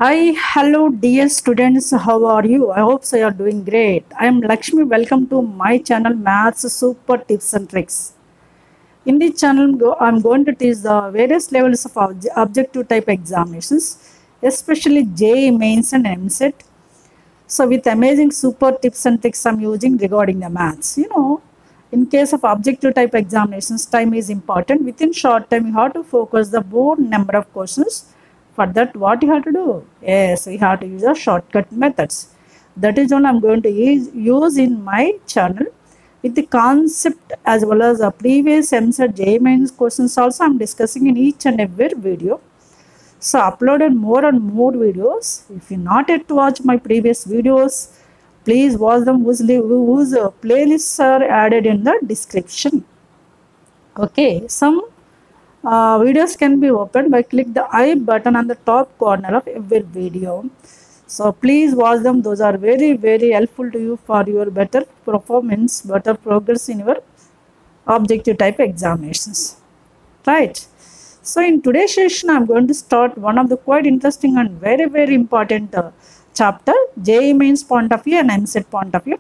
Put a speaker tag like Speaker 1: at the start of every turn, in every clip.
Speaker 1: Hi, hello dear students, how are you? I hope so you are doing great. I am Lakshmi. Welcome to my channel Maths Super Tips and Tricks. In this channel, I am going to teach the various levels of objective type examinations, especially JEE Mains and MSET. So with amazing super tips and tricks I'm using regarding the maths. In case of objective type examinations, time is important. Within short time, you have to focus the more number of questions. For that, what you have to do? Yes, we have to use a shortcut methods. That is all I'm going to use in my channel. With the concept as well as the previous MSET JEE Mains questions also I'm discussing in each and every video. So uploaded more and more videos. If you not yet watch my previous videos, please watch them whose playlists are added in the description. Okay, some videos can be opened by click the I button on the top corner of every video. So please watch them. Those are very helpful to you for your better performance, better progress in your objective type examinations. Right. So in today's session, I'm going to start one of the quite interesting and very important chapter, JEE Mains point of view and MSET point of view.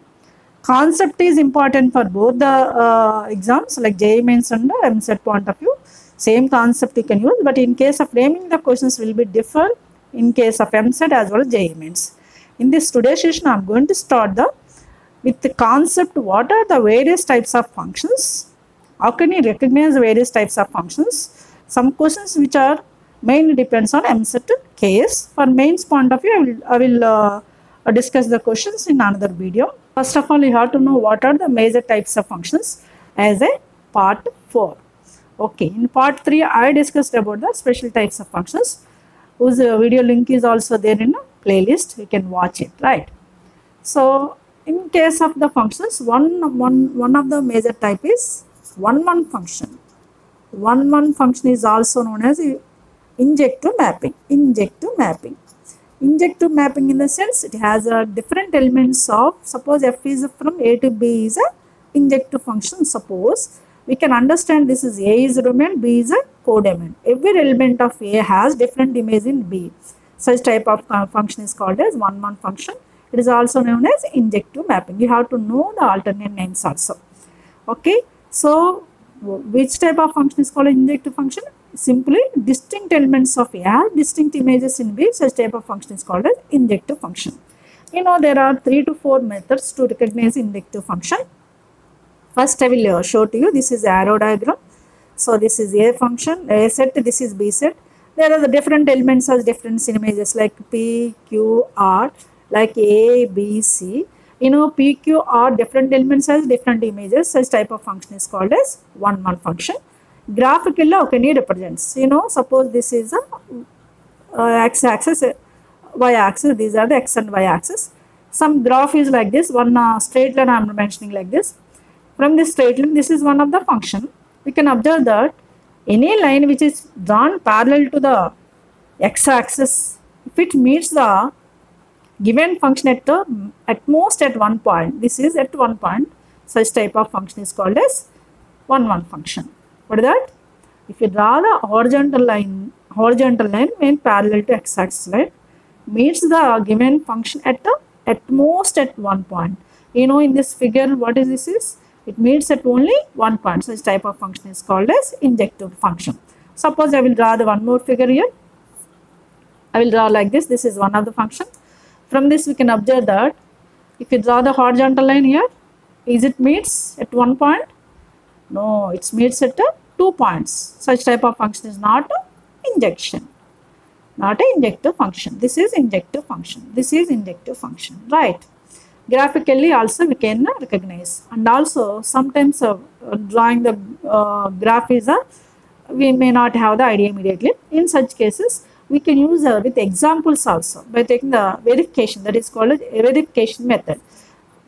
Speaker 1: Concept is important for both the exams like JEE Mains and MSET point of view. Same concept you can use, but in case of framing the questions will be different in case of MSET as well as JEE Mains. In this today's session, I'm going to start with the concept, what are the various types of functions? How can you recognize various types of functions? Some questions which are mainly depends on MSET case. For mains point of view, I will discuss the questions in another video. First of all, you have to know what are the major types of functions as a part 4. Okay, in part 3, I discussed about the special types of functions, whose video link is also there in a playlist. You can watch it, right? So, in case of the functions, one of the major type is one function. One function is also known as injective mapping. Injective mapping in the sense it has different elements of, suppose f is from A to B is a injective function. Suppose we can understand this is A is a domain, B is a codomain. Every element of A has different image in B. Such type of function is called as one function. It is also known as injective mapping. You have to know the alternate names also. Okay, so which type of function is called injective function? Simply distinct elements of A have distinct images in B. Such type of function is called as injective function. There are 3 to 4 methods to recognize injective function. First I will show to you. This is arrow diagram. So this is A function, A set, this is B set. There are the different elements as different images like P, Q, R, like A, B, C. P, Q, R, different elements has different images. Such type of function is called as one function. Graphically, how can you represent? Suppose this is a x-axis, y-axis. These are the x and y-axis. Some graph is like this. One straight line I am mentioning like this. From this straight line, this is one of the function. We can observe that any line which is drawn parallel to the x-axis, if it meets the given function at most at one point, this is at one point, such type of function is called as one function. What is that? If you draw the horizontal line when parallel to x-axis line, meets the given function at most at one point. In this figure, what is this is? It meets at only one point. Such type of function is called as injective function. Suppose I will draw the one more figure here. I will draw like this. This is one of the function. From this we can observe that if you draw the horizontal line here, is it meets at one point? No, it meets at 2 points. Such type of function is not injection. Not an injective function. This is injective function. This is injective function. Right. Graphically also we can recognize. And also sometimes drawing the graph is we may not have the idea immediately. In such cases, we can use with examples also by taking the verification, that is called a verification method.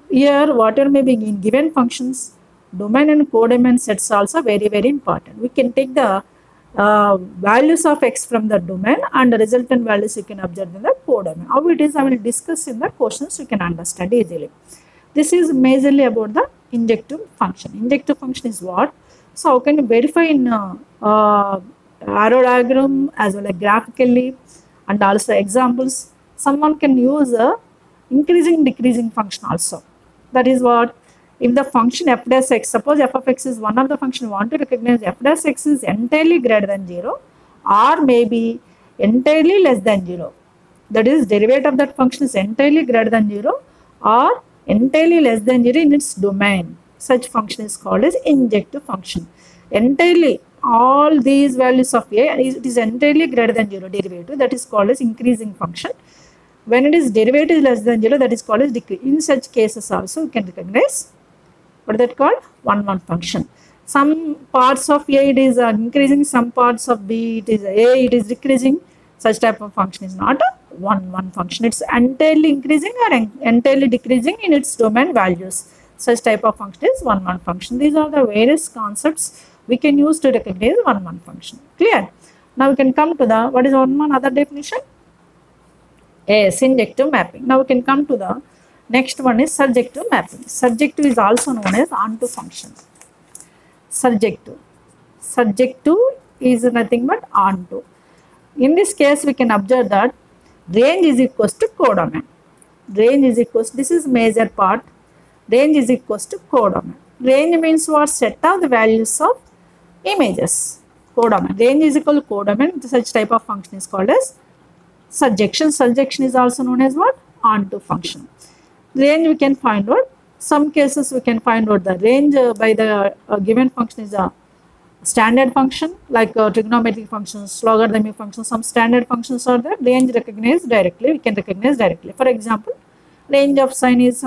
Speaker 1: Here, whatever may be in given functions, domain and codomain sets also very important. We can take the values of x from the domain and the resultant values you can observe in the codomain. How it is, I will discuss in the questions, you can understand easily. This is majorly about the injective function. Injective function is what? So, how can you verify in arrow diagram as well as graphically And also examples, someone can use a increasing decreasing function also. That is what, if the function f dash x, suppose f of x is one of the function, want to recognize f dash x is entirely greater than 0 or maybe entirely less than 0. That is, derivative of that function is entirely greater than 0 or entirely less than 0 in its domain. Such function is called as injective function. Entirely, all these values of a, it is entirely greater than 0 derivative, that is called as increasing function. When it is derivative is less than 0, that is called as decrease. In such cases also you can recognize what is that called? 1 function. Some parts of a it is increasing, some parts of b it is a it is decreasing. Such type of function is not a 1 function. It's entirely increasing or entirely decreasing in its domain values. Such type of function is 1 function. These are the various concepts we can use to recognize 1 function. Clear? Now we can come to the, what is 1 other definition? Yes, injective mapping. Now we can come to the next one is surjective mapping. Surjective is also known as onto function. Surjective. Surjective is nothing but onto. In this case, we can observe that range is equals to codomain. Range is equals, this is major part. Range is equals to codomain. Range means what? Set of the values of images. Codomain. Range is equal to codomain. Such type of function is called as surjection. Surjection is also known as what? Onto function. Range we can find out. Some cases we can find out the range by the given function is a standard function, like trigonometric functions, logarithmic functions. Some standard functions are there. Range recognized directly. We can recognize directly. For example, range of sine is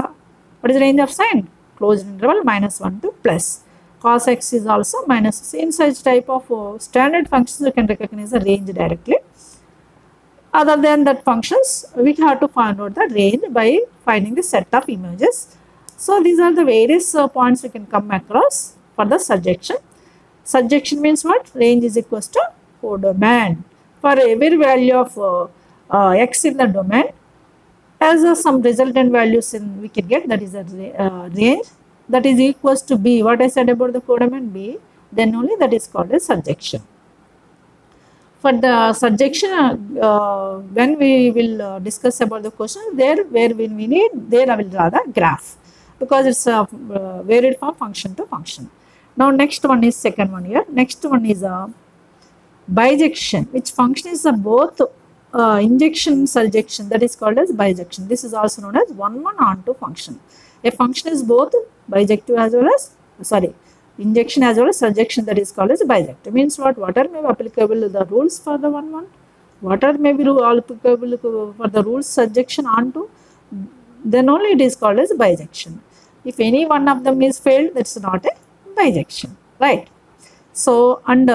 Speaker 1: what is range of sine? Closed interval -1 to plus. Cos x is also minus. In such type of standard functions, we can recognize the range directly. Other than that functions, we have to find out the range by finding the set of images. So these are the various points we can come across for the surjection. Surjection means what? Range is equals to codomain. For every value of x in the domain, as some resultant values in we can get, that is a range that is equals to b. What I said about the codomain, b, then only that is called as surjection. For the surjection, when we will discuss about the question, there where we need, there I will draw the graph, because it's varied from function to function. Now next one is second one here. Next one is a bijection, which function is both injection surjection, that is called as bijection. This is also known as 1 onto function. A function is both bijective as well as, injection as well as surjection, that is called as bijective. Means what? What are may be applicable the rules for the 1, what are may be applicable for the rules surjection onto, then only it is called as bijection. If any one of them is failed, that's not a bijection, right? So, and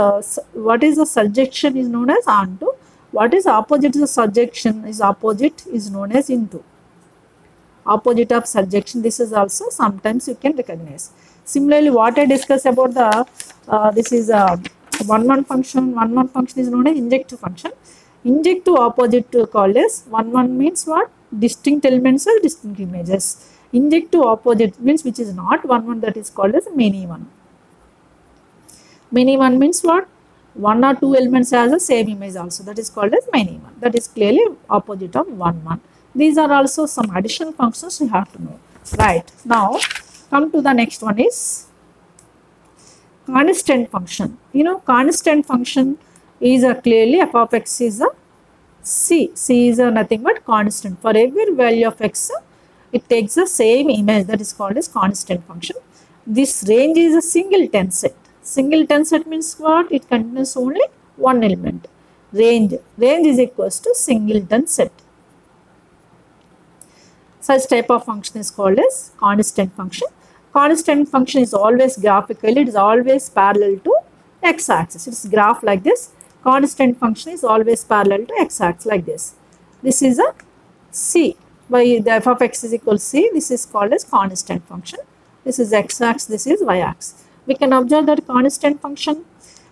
Speaker 1: what is the surjection is known as onto. What is opposite to the surjection is opposite is known as into. Opposite of surjection, this is also sometimes you can recognize. Similarly, what I discussed about the this is a 1 function. 1 function is known as injective function. Injective opposite to called as 1 means what? Distinct elements or distinct images. Injective opposite means which is not 1, that is called as many 1. Many 1 means what? 1 or 2 elements has the same image also, that is called as many 1. That is clearly opposite of 1. These are also some additional functions you have to know. Right. Now come to the next one is constant function. You know, constant function is a clearly f of x is a c. C is a nothing but constant. For every value of x, it takes the same image, that is called as constant function. This range is a singleton set. Singleton set means what? It contains only one element. Range is equals to singleton set. Such type of function is called as constant function. Constant function is always graphical. It is always parallel to x-axis. It's graph like this. Constant function is always parallel to x-axis like this. This is a c. By the f of x is equal to c. This is called as constant function. This is x-axis. This is y-axis. We can observe that constant function.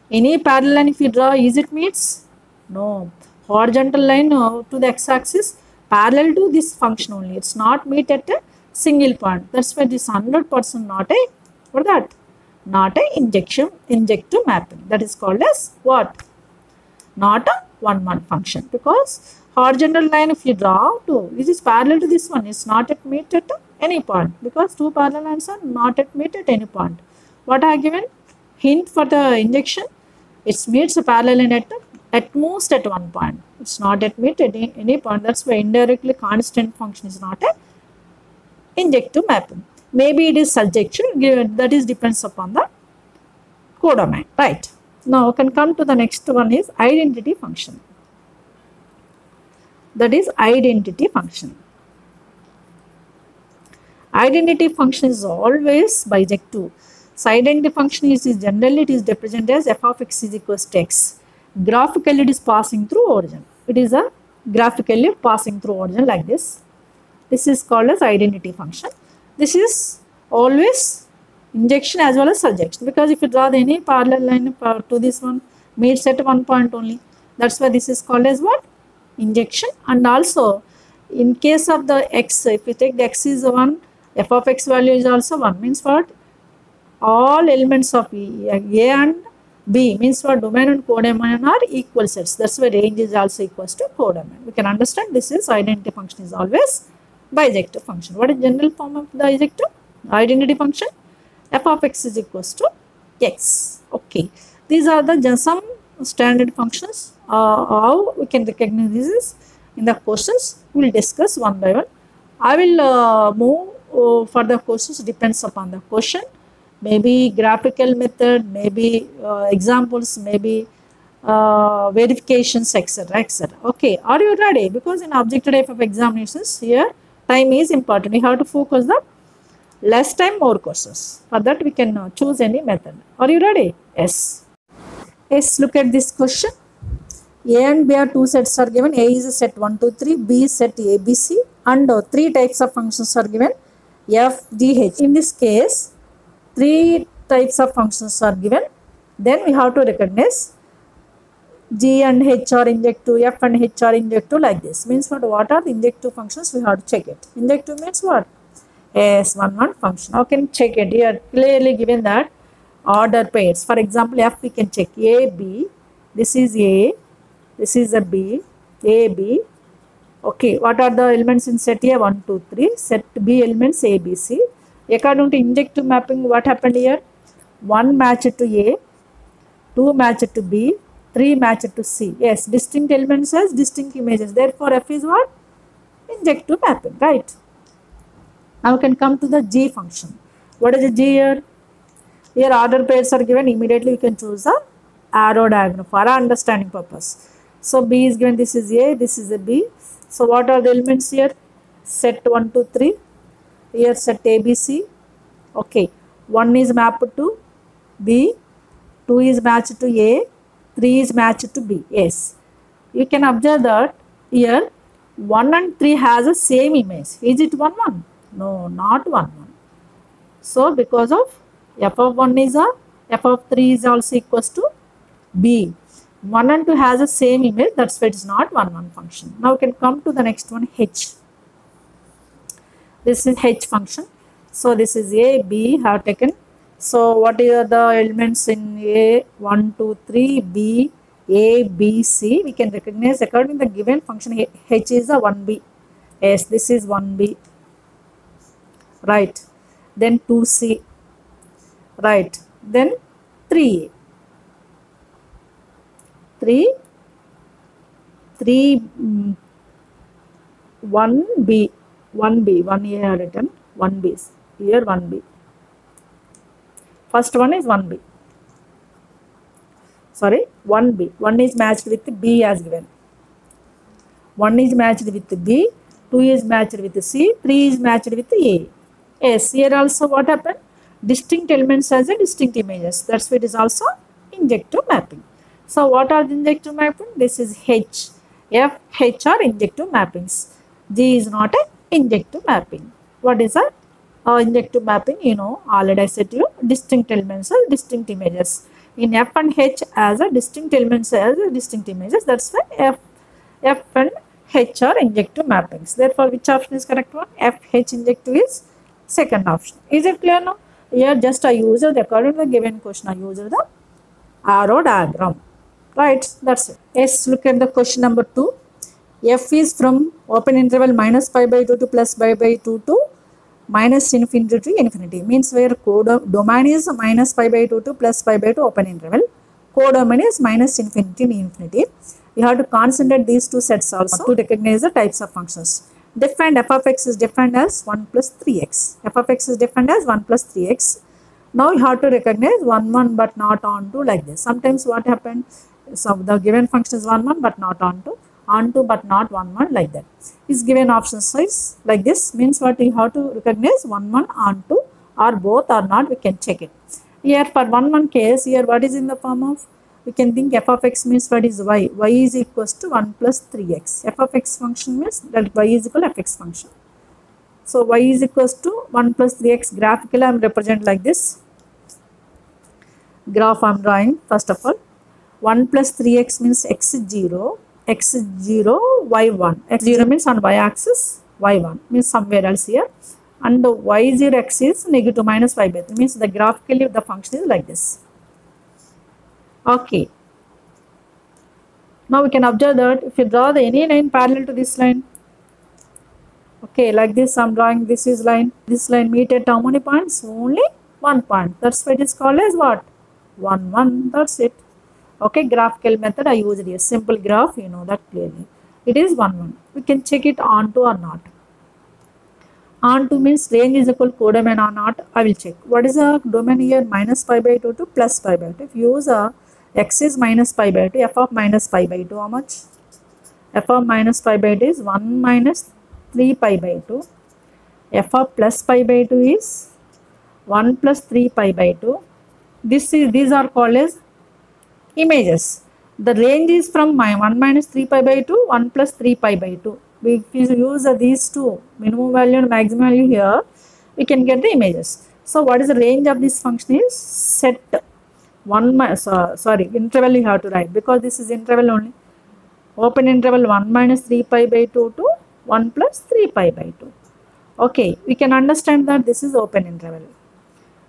Speaker 1: Any parallel line if you draw, is it meets? No. Horizontal line to the x-axis parallel to this function only. It's not meet at a single point. That's why this 100% not a, what that? Not a injective mapping. That is called as what? Not a 1 1 function, because horizontal line if you draw to this is parallel to this one, it's not at meet at any point, because two parallel lines are not at meet at any point. What I given hint for the injection, it meets a parallel line at most at one point, it's not at meet at any point. That's why indirectly constant function is not a injective mapping. Maybe it is surjective, that is depends upon the codomain, right? Now we can come to the next one is identity function. That is identity function. Identity function is always bijective. So identity function is generally it is represented as f of x is equals to x. Graphically it is passing through origin. It is a graphically passing through origin like this. This is called as identity function. This is always injection as well as surjection, because if you draw any parallel line to this one meets at one point only. That's why this is called as what? Injection. And also in case of the x, if you take the x is 1, f of x value is also 1, means what? All elements of A and B, means what? Domain and codomain are equal sets. That's why range is also equals to codomain. We can understand this is identity function is always bijective function. What is general form of the bijective identity function? F of x is equals to x. Okay, these are the some standard functions. How we can recognize this in the questions we will discuss one by one. I will move for the questions depends upon the question, maybe graphical method, maybe examples, maybe verifications, etc., etc. Okay, are you ready? Because in objective type of examinations here time is important. We have to focus the less time, more courses. For that we can choose any method. Are you ready? Yes. Yes, look at this question. A and B are two sets are given. A is a set 1, 2, 3. B is set ABC. And three types of functions are given. F, G, H. In this case, three types of functions are given. Then we have to recognize G and H are injective, F and H are injective, like this. Means what are the injective functions? We have to check it. Injective means what? Yes, 1 1 function. How can check it? Here clearly given that order pairs. For example, F we can check A, B. This is A. This is a B. A, B. Okay, what are the elements in set A? 1, 2, 3. Set B elements A, B, C. According to injective mapping, what happened here? 1 matched to A, 2 matched to B, 3 matched to C. Yes, distinct elements as distinct images. Therefore, F is what? Injective mapping, right? Now we can come to the G function. What is the G here? Here order pairs are given. Immediately we can choose the arrow diagram for our understanding purpose. So B is given, this is A, this is a B. So what are the elements here? Set 1, 2, 3. Here set A, B, C. Okay. 1 is mapped to B, 2 is matched to A, 3 is matched to B. Yes. You can observe that here 1 and 3 has the same image. Is it 1, 1? No, not 1, 1. So because of f of 1 is a, f of 3 is also equals to B. 1 and 2 has the same image, that's why it is not 1, 1 function. Now we can come to the next one, H. This is H function. So this is A, B have taken. So what are the elements in A? 1, 2, 3, B, A, B, C. We can recognize according to the given function H is a 1B. Yes, this is 1B. Right. Then 2C. Right. Then 3A. 3, 1B, 1B, 1A are written, 1B, here 1B. First one is 1B. Sorry, 1B. 1 is matched with B as given. 1 is matched with B, 2 is matched with C, 3 is matched with A. Yes, here also what happened? Distinct elements as a distinct images. That's why it is also injective mapping. So what are the injective mapping? This is H. F, H are injective mappings. G is not an injective mapping. What is a injective mapping? You know, already I said to you, distinct elements are distinct images. In F and H as a distinct elements as a distinct images. That's why F and H are injective mappings. Therefore, which option is correct one? F, H injective is second option. Is it clear now? Here just I used according to the given question, I used the arrow diagram. Right, that's it. Yes, look at the question number 2. F is from open interval minus pi by 2 to plus pi by 2 to minus infinity to infinity. Means where domain is minus pi by 2 to plus pi by 2 open interval. Codomain is minus infinity to infinity. We have to concentrate these two sets also to recognize the types of functions. Defined f of x is defined as 1 plus 3x. F of x is defined as 1 plus 3x. Now you have to recognize 1 1 but not onto like this. Sometimes what happened, so the given function is 1 1 but not onto but not 1 1 like that. Is given option size like this, means what we have to recognize 1 1 onto or both or not, we can check it. Here for 1 1 case, here what is in the form of, we can think f of x means what is y. Y is equals to 1 plus 3x. F of x function means that y is equal to fx function. So y is equals to 1 plus 3x. Graphically I am represent like this. Graph I am drawing. First of all, 1 plus 3x means x is 0, x is 0, y 1. X 0 means on y axis, y 1 means somewhere else here, and y 0 x is negative minus y by 3, means the graphically the function is like this. Okay. Now we can observe that if you draw the any line parallel to this line, okay, like this I am drawing, this is line, this line meet at how many points? Only 1 point. That's why it is called as what? 1 1. That's it. Okay, graphical method I used here. Simple graph, you know that clearly. It is 1 1. We can check it onto or not. Onto means range is equal codomain or not. I will check. What is the domain here? Minus pi by 2 to plus pi by 2. If you use x is minus pi by 2, f of minus pi by 2, how much? F of minus pi by 2 is 1 minus 3 pi by 2. F of plus pi by 2 is 1 plus 3 pi by 2. These are called as images. The range is from 1 minus 3 pi by 2, 1 plus 3 pi by 2. If we use these two, minimum value and maximum value here, we can get the images. So what is the range of this function is set 1 minus, interval you have to write, because this is interval only. Open interval 1 minus 3 pi by 2 to 1 plus 3 pi by 2. Okay, we can understand that this is open interval.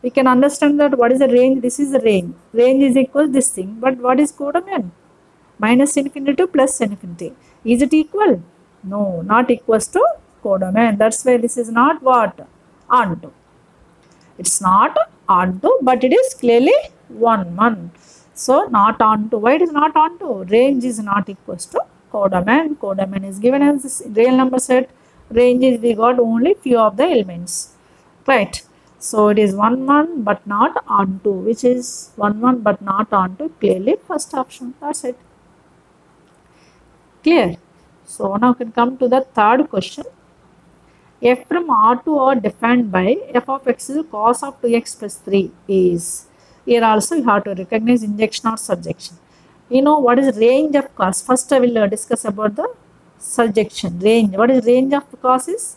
Speaker 1: We can understand that what is the range, this is the range. Range is equal to this thing, but what is codomain? Minus infinity to plus infinity. Is it equal? No, not equals to codomain. That's why this is not what? Onto. It's not onto, but it is clearly 1 1. So not onto. Why it is not onto? Range is not equals to codomain. Codomain is given as this real number set. Range is we got only few of the elements. Right. So it is 1 1 but not onto, which is 1 1 but not onto, clearly first option. That's it. Clear? So now we can come to the third question. F from R to R defined by f of x is cos of 2x plus 3 is. Here also you have to recognize injection or surjection. You know what is range of cos? First I will discuss about the surjection. Range. What is range of cos is?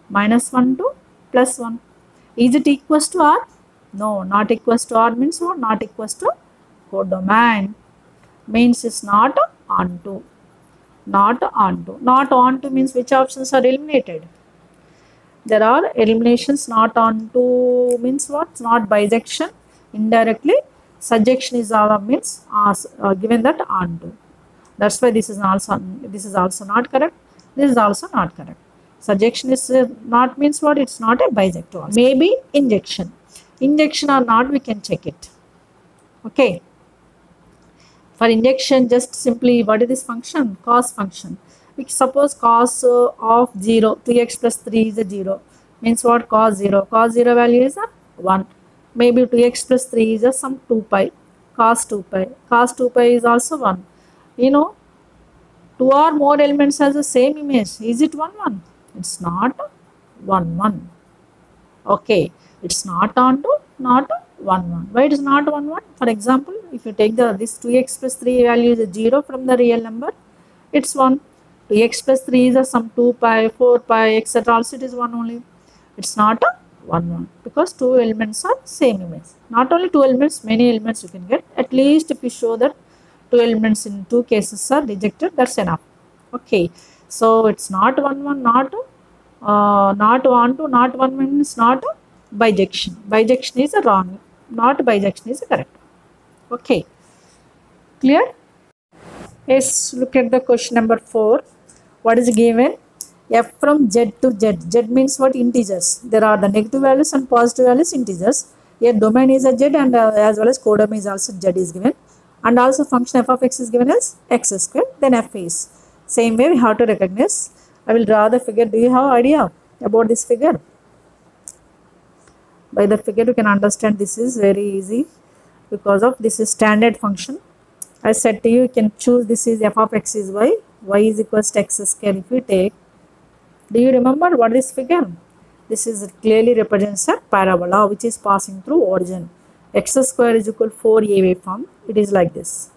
Speaker 1: Minus 1 to plus 1. Is it equals to R? No, not equals to R means what? Not equals to codomain. Means it's not onto. Not onto. Not onto means which options are eliminated? There are eliminations. Not onto means what? Not bijection. Indirectly, surjection is means given that onto. That's why this is also not correct. This is also not correct. Surjection is not means what? It's not a bijector. Maybe injection. Injection or not, we can check it. Okay. For injection, just simply what is this function? Cos function. We suppose cos of 0, 2x plus 3 is a 0. Means what? Cos 0. Cos 0 value is a 1. Maybe 2x plus 3 is a some 2 pi. Cos 2 pi. Cos 2 pi is also 1. You know, 2 or more elements has the same image. Is it 1 1? It's not 1 1. Okay. It's not onto, not 1 1. Why it is not 1 1? For example, if you take this 2x plus 3 value is a 0 from the real number, it's 1. 2x plus 3 is a some 2 pi, 4 pi, etc. Also it is 1 only. It's not a 1 1 because two elements are same image. Not only two elements, many elements you can get. At least if you show that two elements in two cases are rejected, that's enough. Okay. So it's not 1 1, not onto, not 1 1 means not bijection. Bijection is a wrong. Not bijection is correct. Okay. Clear? Yes, look at the question number 4. What is given? F from Z to Z. Z means what? Integers. There are the negative values and positive values integers. Here domain is a Z and as well as codomain is also Z is given. And also function f of x is given as x square. Then f is. Same way we have to recognize. I will draw the figure. Do you have idea about this figure? By the figure you can understand this is very easy because of this is standard function. I said to you, you can choose this is f of x is y is equals to x square. If you take, do you remember what is figure? This is clearly represents a parabola which is passing through origin. X square is equal to 4a waveform. It is like this.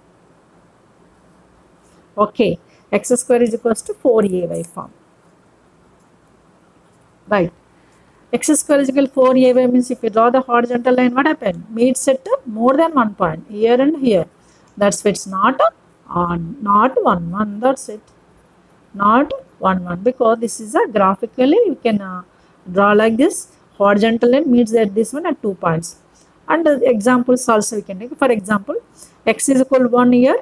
Speaker 1: Okay, x square is equals to 4a waveform. Right. X square is equal to 4a wave means if you draw the horizontal line, what happened? Meets at more than one point here and here. That's why it's not on, not 1 1. That's it. Not 1 1 because this is a graphically you can draw like this. Horizontal line meets at this one at 2 points. And the examples also we can take. For example, x is equal to 1 here.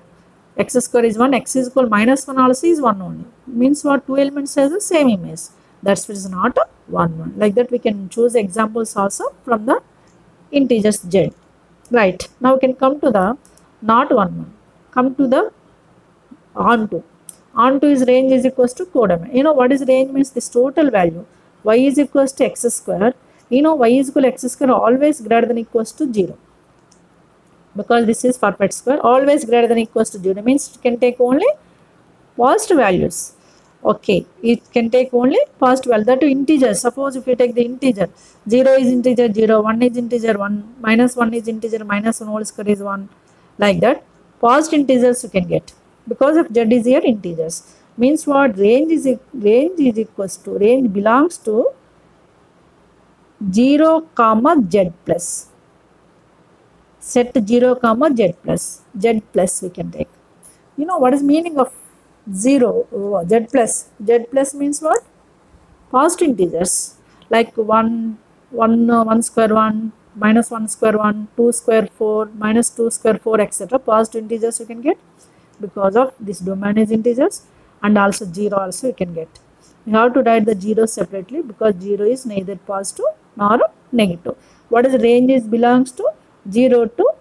Speaker 1: X square is 1. X is equal to minus 1 also is 1 only. Means what? Two elements has the same image. That's why it's not 1 1. Like that we can choose examples also from the integers z. Right. Now we can come to the not 1 1. Come to the onto. Onto is range is equals to codomain. You know what is range means? This total value. Y is equals to x square. You know y is equal to x square always greater than equals to 0. Because this is perfect square. Always greater than equals to 0. Means it can take only positive values. Okay. It can take only positive value. That to integers. Suppose if you take the integer. 0 is integer 0. 1 is integer 1. Minus 1 is integer minus 1 whole square is 1. Like that. Positive integers you can get. Because of z is here integers. Means what? Range is equals to, range belongs to 0 comma z plus. Set 0 comma z plus we can take. You know what is meaning of 0 z plus? Z plus means what? Positive integers like 1 square 1, minus 1 square 1, 2 square 4, minus 2 square 4, etc. Positive integers you can get because of this domain is integers, and also 0 also you can get. You have to write the 0 separately because 0 is neither positive nor negative. What is range is belongs to 0 to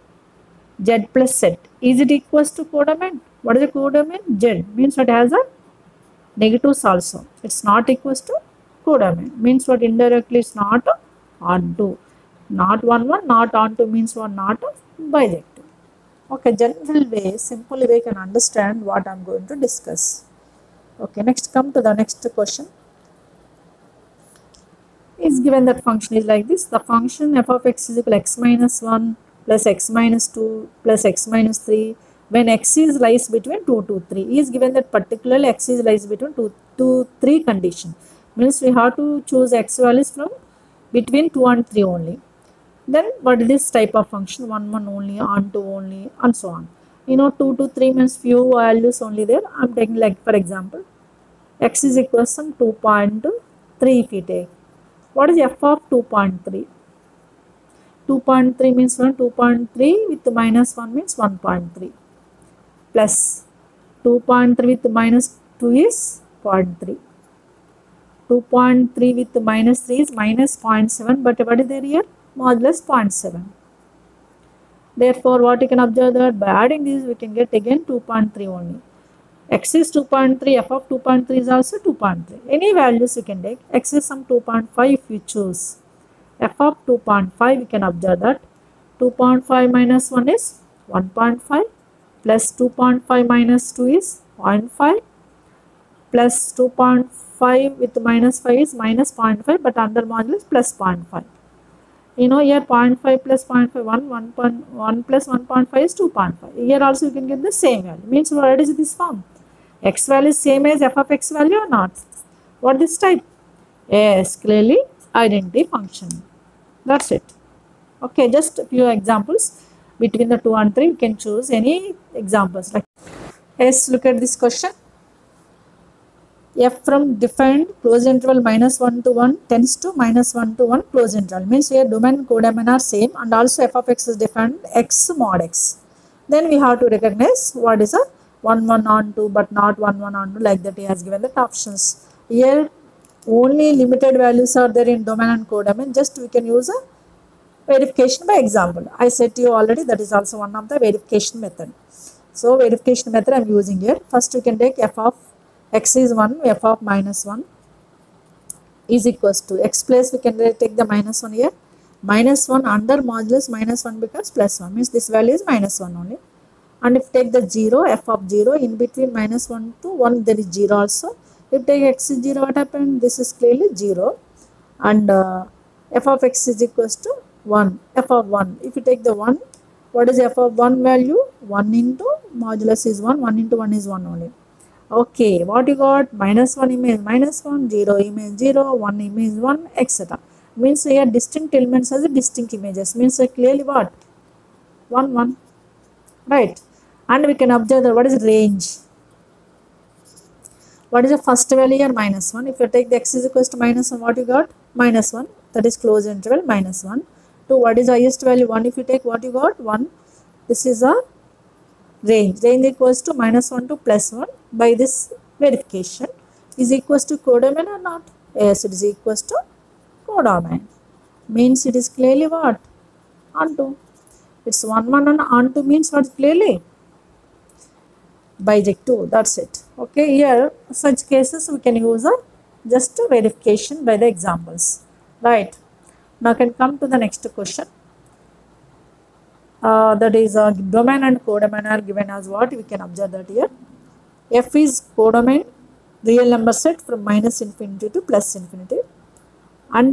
Speaker 1: z plus set. Is it equals to codomain? What is the codomain? Z means it has a negatives also. It's not equals to codomain. Means what? Indirectly it's not onto. Not 1 1, not onto means what? Not bijective. Okay, general way, simple way you can understand what I am going to discuss. Okay, next come to the next question. Is given that function is like this. The function f of x is equal to x minus 1 plus x minus 2 plus x minus 3 when x is lies between 2 to 3. Is given that particularly x is lies between 2 to 3 condition. Means we have to choose x values from between 2 and 3 only. Then what is this type of function? 1 1 only, onto only, and so on. You know 2 to 3 means few values only there. I am taking like for example x is equal to 2.3 if you take. What is f of 2.3? 2.3 means 2.3 with minus 1 means 1.3 plus 2.3 with minus 2 is 0.3. 2.3 with minus 3 is minus 0.7, but what is there here? Modulus 0.7. Therefore, what you can observe that by adding these we can get again 2.3 only. X is 2.3, f of 2.3 is also 2.3. Any values you can take. X is some 2.5 if you choose. F of 2.5 we can observe that 2.5 minus 1 is 1.5 plus 2.5 minus 2 is 0.5 plus 2.5 with minus 5 is minus 0.5 but under modulus plus 0.5. You know here 0.5 plus 0.5 1 plus 1.5 is 2.5. Here also you can get the same value. Means what is this form? X value is same as f of x value or not? What this type? Yes, clearly identity function. That's it. Okay, just a few examples. Between the 2 and 3 you can choose any examples. Like yes, look at this question. F from defined closed interval minus 1 to 1 tends to minus 1 to 1 closed interval. Means here domain and codomain are same and also f of x is defined x mod x. Then we have to recognize what is a 1 1 on 2 but not 1 1 on 2, like that he has given the options. Here only limited values are there in domain and codomain. Just we can use a verification by example. I said to you already that is also one of the verification method. So verification method I am using here. First we can take f of x is 1, f of minus 1 is equals to x place we can take the minus 1 here. Minus 1 under modulus minus 1 becomes plus 1, means this value is minus 1 only. And if take the 0, f of 0, in between minus 1 to 1 there is 0 also. If take x is 0, what happened? This is clearly 0. And f of x is equals to 1, f of 1. If you take the 1, what is f of 1 value? 1 into modulus is 1, 1 into 1 is 1 only. Okay, what you got? Minus 1 image minus 1, 0 image 0, 1 image 1, etc. Means here distinct elements as a distinct images. Means clearly what? 1, 1. Right. And we can observe that what is range? What is the first value here? Minus 1. If you take the x is equals to minus 1, what you got? Minus 1. That is closed interval minus 1. To what is the highest value? 1. If you take what you got? 1. This is a range. Range equals to minus 1 to plus 1 by this verification is equals to codomain or not? Yes, it is equals to codomain. Means it is clearly what? Onto. It's 1 1 and onto means what clearly? Bijective. That's it. Okay, here such cases we can use a just a verification by the examples. Right. Now can come to the next question. That is domain and codomain are given as what? We can observe that here. F is codomain real number set from minus infinity to plus infinity, and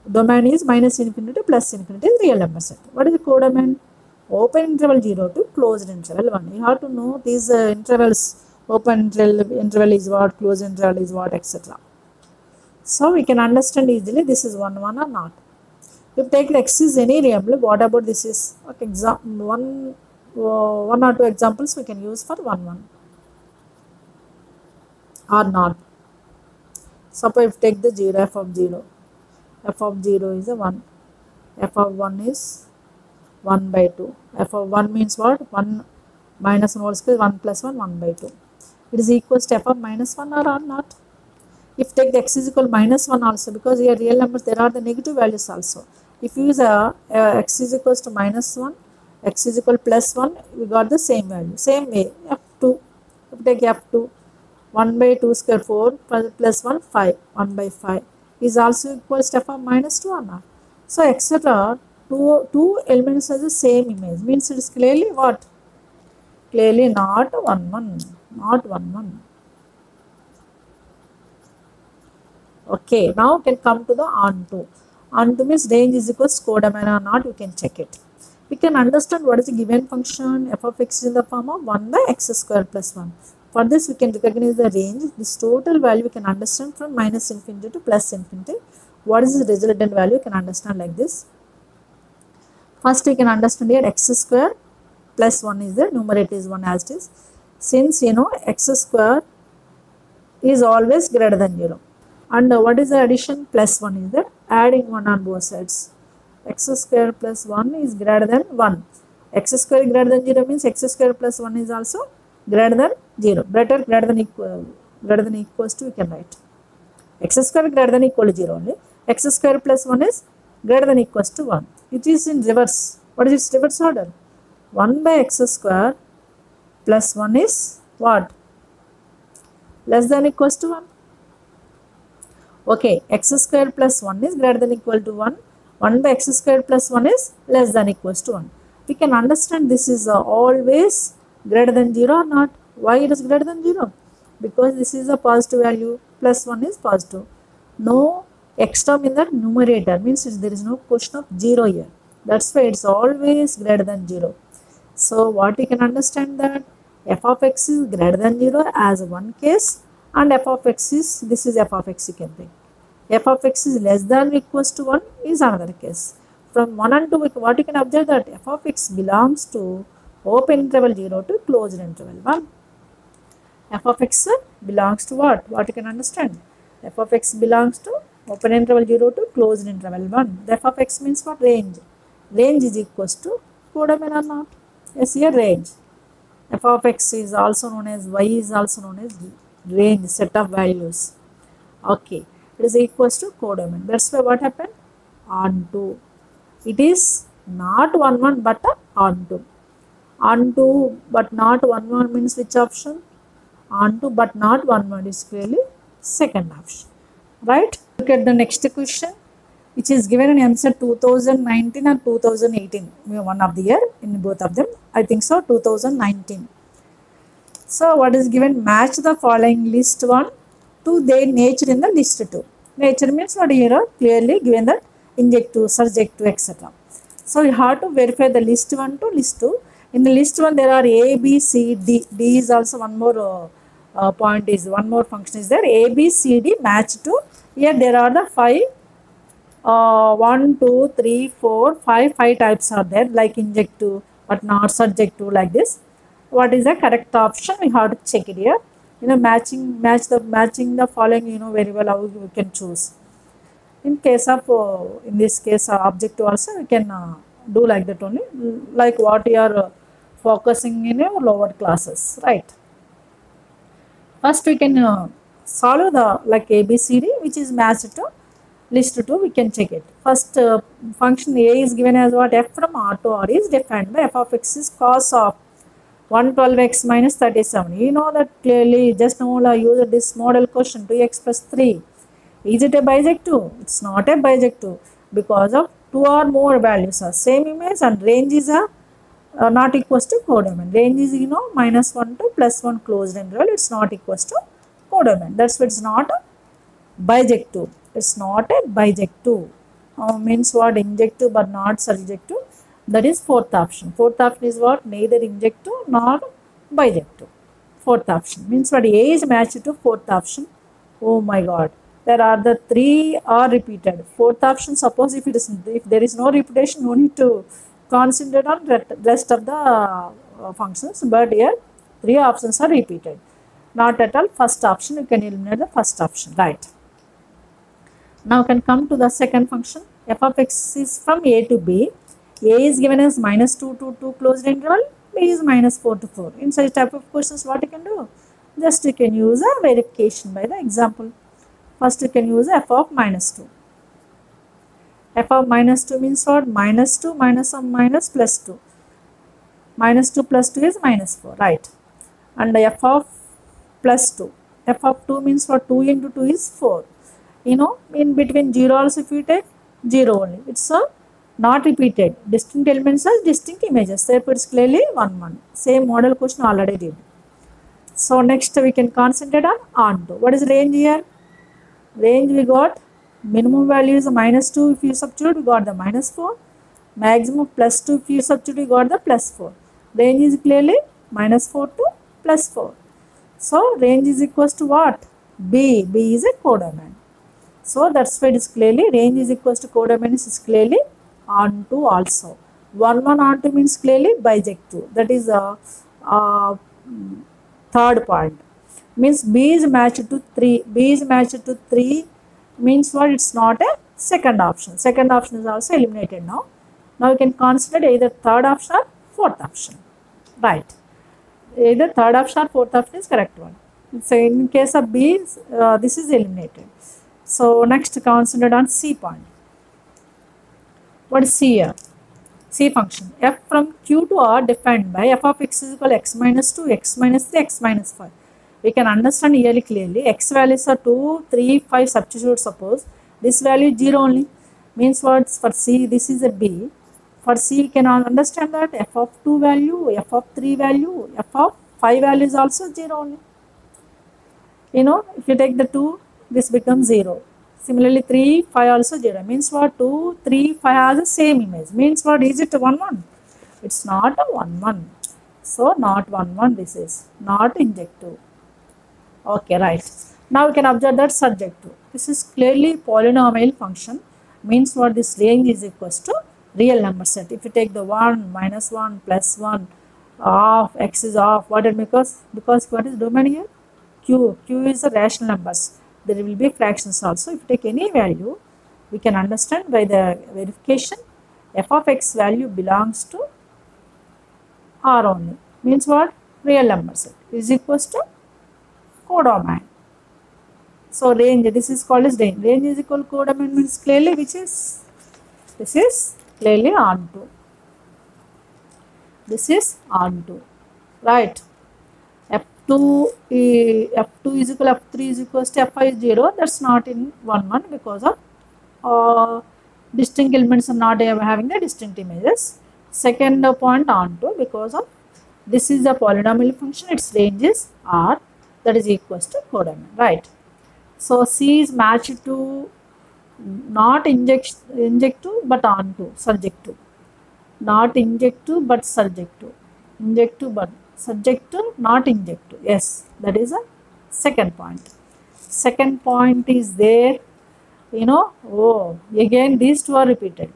Speaker 1: domain is minus infinity to plus infinity is real number set. What is the codomain? Open interval 0 to closed interval 1. You have to know these intervals. Open interval is what, closed interval is what, etc. So we can understand easily this is 1 1 or not. If take x is any variable, what about this is? Okay, one or two examples we can use for 1 1 or not. Suppose if take the 0, f of 0. F of 0 is a 1. F of 1 is 1 by 2. F of 1 means what? 1 minus 1 whole square, 1 plus 1, 1 by 2. It is equals to f of minus 1 or not? If take the x is equal minus 1 also, because here real numbers there are the negative values also. If you use x is equals to minus 1, x is equal plus 1, we got the same value. Same way, f2, if take f2, 1 by 2 square 4 plus 1, 5, 1 by 5 is also equals to f of minus 2 or not? So, etc. Two elements has the same image, means it is clearly what? Clearly not 1 1, not 1 1. Okay, now we can come to the onto. Onto means range is equals to codomain or not, you can check it. We can understand what is the given function. F of x is in the form of 1 by x square plus 1. For this we can recognize the range. This total value we can understand from minus infinity to plus infinity. What is the resultant value? You can understand like this. First we can understand here x square plus 1 is there, numerator is 1 as it is. Since you know x square is always greater than 0. And what is the addition? Plus 1 is there, adding 1 on both sides. X square plus 1 is greater than 1. X square greater than 0 means x square plus 1 is also greater than 0. Greater than equals to we can write. X square greater than equal to 0 only. X square plus 1 is greater than equals to 1. It is in reverse. What is its reverse order? 1 by x square plus 1 is what? Less than equals to 1. Okay, x square plus 1 is greater than equal to 1. 1 by x square plus 1 is less than equals to 1. We can understand this is always greater than 0 or not. Why it is greater than 0? Because this is a positive value, plus 1 is positive. No x term in the numerator, means there is no question of 0 here. That's why it's always greater than 0. So what we can understand that f of x is greater than 0 as one case, and f of x is, this is f of x you can think. F of x is less than or equals to 1 is another case. From 1 and 2, what you can observe that f of x belongs to open interval 0 to closed interval 1. F of x belongs to what? What you can understand? F of x belongs to open interval 0 to closed interval 1. The f of x means what? Range. Range is equals to codomain or not? Yes, here range. f of x is also known as, y is also known as range, set of values. Okay, it is equals to codomain. That's why what happened? Onto. It is not 1 1 but a onto. Onto but not 1 1 means which option? Onto but not 1 1 is clearly second option. Right? Look at the next question, which is given in answer 2019 and 2018. One of the year in both of them. I think so, 2019. So what is given? Match the following list 1 to their nature in the list 2. Nature means what here are clearly given that injective, surjective, etc. So you have to verify the list 1 to list 2. In the list 1 there are A, B, C, D. D is also one more point, is one more function is there. A, B, C, D match to. Here there are the 5 1, 2, 3, 4, 5 types are there, like injective but not surjective, like this. What is the correct option? We have to check it here. Matching the following, very well how we can choose. In case of in this case objective also we can do like that only, like what you are focusing in your lower classes, right? First we can solve the like ABCD, which is matched to list 2. We can check it. First function A is given as what? F from R to R is defined by f of x is cos of 112x minus 37. You know that clearly. Just now I used this model question, 2x plus 3. Is it a bijective? It's not a bijective because of 2 or more values are same image, and range is not equals to codomain. Range is minus 1 to plus 1 closed interval. It's not equals to codomain. That's why it's not a bijective. It's not a bijective. Means what? Injective but not surjective. That is fourth option. Fourth option is what? Neither injective nor bijective. Fourth option means what? A is matched to fourth option. Oh my God. There are the 3 are repeated. Fourth option, suppose if there is no repetition, no need to concentrate on rest of the functions. But here 3 options are repeated. Not at all. First option, you can eliminate the first option. Right. Now can come to the second function. F of x is from A to B. A is given as minus 2 to 2 closed interval. B is minus 4 to 4. In such type of questions, what you can do? Just you can use a verification by the example. First you can use f of minus 2. F of minus 2 means what? Minus 2 minus some minus plus 2. Minus 2 plus 2 is minus 4, right? And f of plus 2. F of 2 means what? 2 into 2 is 4. In between 0 also if you take 0 only. It's not repeated. Distinct elements are distinct images. Therefore it's clearly 1 1. Same model question already did. So next we can concentrate on onto. What is range here? Range we got minimum value is minus 2. If you substitute, we got the minus 4. Maximum plus 2. If you substitute, we got the plus 4. Range is clearly minus 4 to plus 4. So range is equals to what? B. B is a codomain. So that's why it is clearly range is equals to codomain is clearly onto also. 1 1 onto means clearly bijective. That is third point. Means B is matched to 3. B is matched to 3 means what? It's not a second option. Second option is also eliminated now. Now you can consider either third option or fourth option. Right. Either third option or fourth option is correct one. So in case of B, this is eliminated. So next concentrate on C point. What is C here? C function. F from Q to R defined by f of x is equal to x minus 2, x minus 3, x minus 5. We can understand here clearly. X values are 2, 3, 5. Substitute suppose. This value is 0 only. Means what? For C, this is a B. For C, you can understand that f of 2 value, f of 3 value, f of 5 value is also 0 only. If you take the 2, this becomes 0. Similarly, 3, 5 also 0. Means what? 2, 3, 5 has the same image. Means what? Is it 1, 1? It's not a 1, 1. So, not 1, 1 this is. Not injective. Okay, right. Now, we can observe that surjective. This is clearly polynomial function. Means what? This range is equals to real number set. If you take the 1, minus 1, plus 1, off, x is off. What it because what is domain here? Q. Q is the rational numbers. There will be fractions also. If you take any value, we can understand by the verification f of x value belongs to R only. Means what? real number set is equals to codomain. So range, this is called as range. Range is equal to codomain means clearly which is, this is clearly onto. This is onto, right? F2 is equal, F3 is equals to F5 is 0. That's not in 1 because of distinct elements are not having the distinct images. Second point onto, because of this is a polynomial function, its range is R, that is equals to codomain, right? So C is matched to not injective but onto, subjective. Not injective but subjective. Injective but subjective, not injective. Yes, that is a second point. Second point is there, you know, oh, again these two are repeated.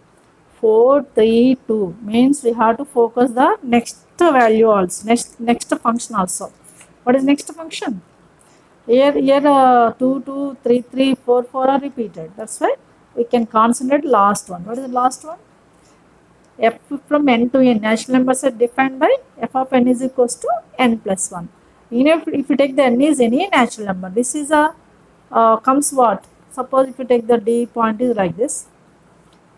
Speaker 1: 4, 3, 2 means we have to focus the next value also, next function also. What is next function? Here 2, 2, 3, 3, 4, 4 are repeated. That's why we can concentrate last one. What is the last one? F from n to n, natural numbers are defined by f of n is equals to n plus 1. Even if you take the n is any natural number, this is a comes what? Suppose if you take the d point is like this.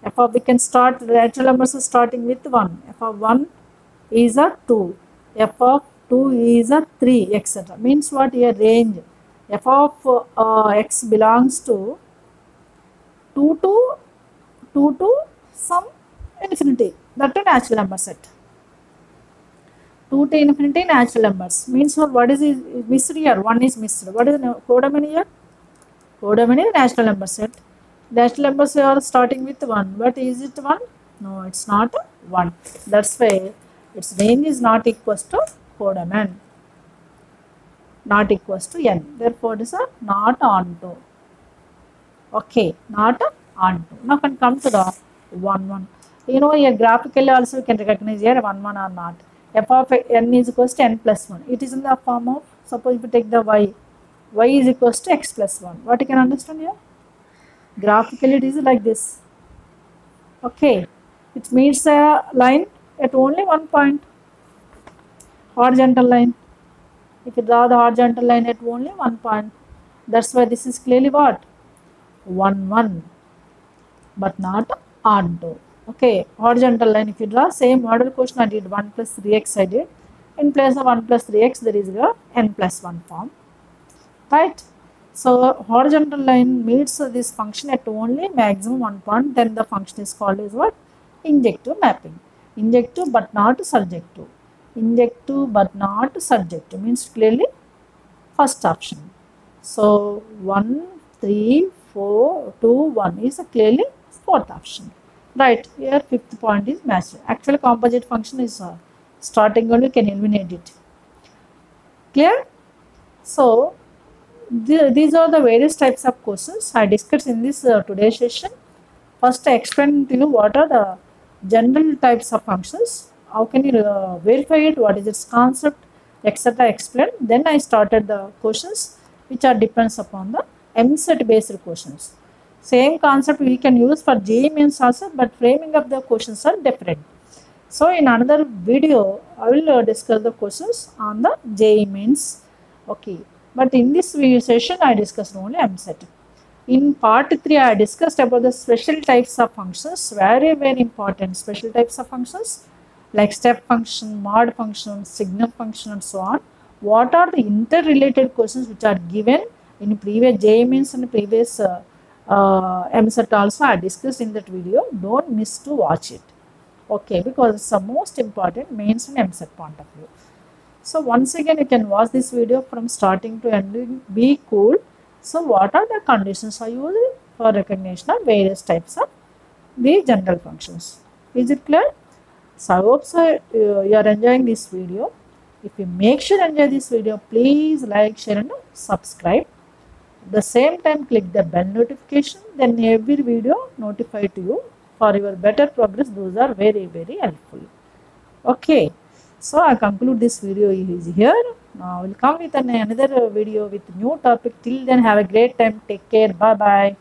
Speaker 1: F of, we can start, natural numbers are starting with 1. F of 1 is a 2. F of 2 is a 3, etc. Means what? Here range. F of x belongs to 2 to some infinity. That is natural number set. 2 to infinity natural numbers. Means what is missed here? 1 is missed. What is the codomain here? Codomain is natural number set. Natural numbers are starting with 1. But is it 1? No, it's not 1. That's why its range is not equals to codomain. Not equals to n. Therefore, it is a not onto. Okay, not onto. Now can come to the 1, 1. You know, here graphically also you can recognize here 1, 1 or not. F of n is equals to n plus 1. It is in the form of, suppose if you take the y is equals to x plus 1. What you can understand here? Graphically it is like this. Okay, it meets a line at only one point. Horizontal line. If you draw the horizontal line at only one point, that's why this is clearly what? 1, 1, but not onto. Okay, horizontal line, if you draw same model question I did 1 plus 3x I did. In place of 1 plus 3x there is a n plus 1 form. Right? So horizontal line meets this function at only maximum 1 point, then the function is called as what? Injective mapping. Injective but not subjective. Injective but not subjective means clearly first option. So 1, 3, 4, 2, 1 is a clearly fourth option. Right, here fifth point is matched. Actually composite function is starting only, can eliminate it. Clear? So these are the various types of questions I discussed in this today's session. First I explained to you what are the general types of functions, how can you verify it, what is its concept, etc. explained. Then I started the questions which are depends upon the MSET based questions. Same concept we can use for JEE Mains also, but framing of the questions are different. So in another video I will discuss the questions on the JEE Mains. Okay. But in this session, I discussed only MSET. In part 3, I discussed about the special types of functions, very, very important special types of functions like step function, mod function, signal function and so on. What are the interrelated questions which are given in previous JEE Mains and previous MSET also I discussed in that video. Don't miss to watch it. Okay, because it's the most important mains and MSET point of view. So once again you can watch this video from starting to ending. Be cool. So what are the conditions I use for recognition of various types of the general functions? Is it clear? So I hope so you are enjoying this video. If you make sure enjoy this video, please like, share and subscribe. At the same time click the bell notification, then every video notified to you for your better progress. Those are very, very helpful. Okay. So I conclude this video is here. Now I will come with another video with new topic. Till then have a great time. Take care. Bye bye.